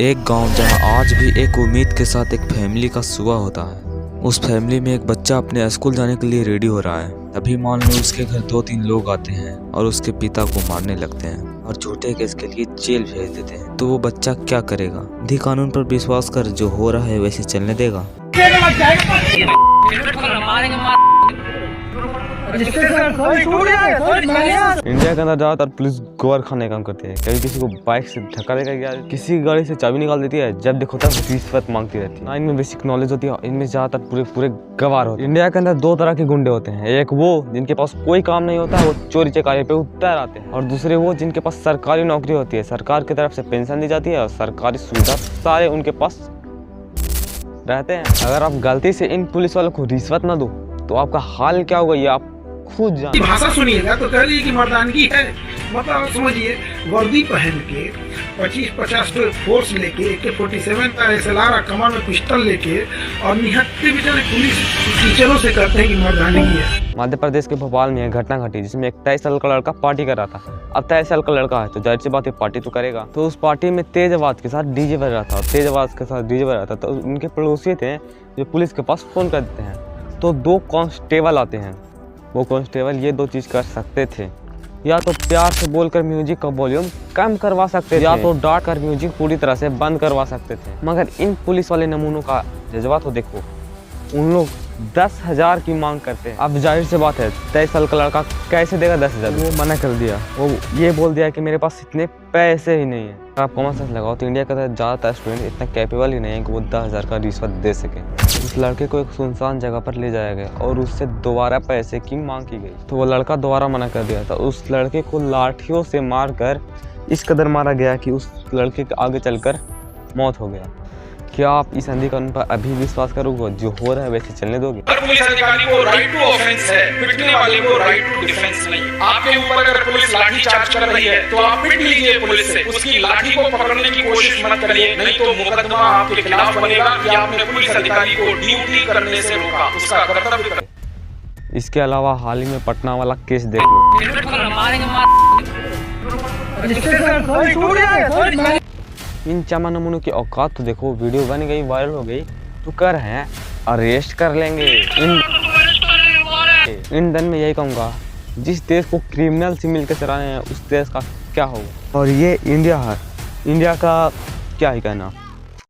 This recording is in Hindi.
एक गांव जहां आज भी एक उम्मीद के साथ एक फैमिली का सुबह होता है। उस फैमिली में एक बच्चा अपने स्कूल जाने के लिए रेडी हो रहा है। तभी मान लो उसके घर 2-3 लोग आते हैं और उसके पिता को मारने लगते हैं और झूठे केस के लिए जेल भेज देते हैं। तो वो बच्चा क्या करेगा? विधि कानून पर विश्वास कर जो हो रहा है वैसे चलने देगा? इंडिया के अंदर ज्यादातर पुलिस गोबर खाने का काम करती है। कभी किसी को बाइक से धक्का देकर गया, किसी गाड़ी से चाबी निकाल देती है, जब देखो तब रिश्वत मांगती रहती है। ना इनमें बेसिक नॉलेज होती है, इनमें ज्यादातर पूरे गवार होते हैं। इंडिया के अंदर 2 तरह के गुंडे होते हैं, एक वो जिनके पास कोई काम नहीं होता, वो चोरी चकारी पे उतर आते हैं, और दूसरे वो जिनके पास सरकारी नौकरी होती है, सरकार की तरफ से पेंशन दी जाती है और सरकारी सुविधा सारे उनके पास रहते हैं। अगर आप गलती से इन पुलिस वालों को रिश्वत ना दो तो आपका हाल क्या होगा ये आप खुद जान। भाषा सुनिएगा तो कह रही कि मर्दानगी है। मतलब समझिए, वर्दी पहन के 25-50 फोर्स लेके AK-47 का SLR कमर में पिस्टल लेके और निहत्ते बेचारे पुलिस टीचरों से कहते हैं कि मर्दानगी है। मध्य प्रदेश के भोपाल में एक घटना घटी जिसमें एक 23 साल का लड़का पार्टी कर रहा था। अब 23 साल का लड़का है तो जाहिर सी बात है पार्टी तो करेगा। तो उस पार्टी में तेज आवाज के साथ डीजे बज रहा था, तेज आवाज के साथ डीजे बज रहा था। तो उनके पड़ोसी थे जो पुलिस के पास फोन कर देते हैं। तो 2 कांस्टेबल आते हैं। वो कांस्टेबल ये 2 चीज़ कर सकते थे, या तो प्यार से बोलकर म्यूजिक का वॉल्यूम कम करवा सकते थे, या तो डांट कर म्यूजिक पूरी तरह से बंद करवा सकते थे। मगर इन पुलिस वाले नमूनों का जज्बा तो देखो, उन लोग 10,000 की मांग करते हैं। अब जाहिर सी बात है 23 साल का लड़का कैसे देगा 10,000? वो मना कर दिया, वो ये बोल दिया कि मेरे पास इतने पैसे ही नहीं है। अगर आप कॉमन सेंस लगाओ तो इंडिया का ज़्यादातर स्टूडेंट इतना कैपेबल ही नहीं है कि वो 10,000 का रिश्वत दे सके। उस लड़के को एक सुनसान जगह पर ले जाया गया और उससे दोबारा पैसे की मांग की गई। तो वो लड़का दोबारा मना कर दिया था। उस लड़के को लाठियों से मारकर इस कदर मारा गया कि उस लड़के के आगे चलकर मौत हो गया। क्या आप इस अंधी कानून पर अभी विश्वास करोगे? जो हो रहा है वैसे चलने दोगे? हर पुलिस अधिकारी को राइट टू ऑफेंस है, पिटने वाले को राइट टू डिफेंस नहीं। आपके ऊपर अगर पुलिस लाठी चार्ज कर रही है तो आप पिट लीजिए पुलिस से, उसकी लाठी को पकड़ने की कोशिश मत करिए, नहीं तो मुकदमा आपके खिलाफ बनेगा कि आपने पुलिस अधिकारी को ड्यूटी करने से रोका, उसका कर्तव्य करें। इसके अलावा हाल ही में पटना वाला केस देख लो। इन चमा नमूनों की औकात तो देखो। वीडियो बन गई, वायरल हो गई तो कर हैं अरेस्ट कर लेंगे। इन दिन में यही कहूँगा, जिस देश को क्रिमिनल से मिलकर चलाने हैं उस देश का क्या होगा। और ये इंडिया है, इंडिया का क्या ही कहना।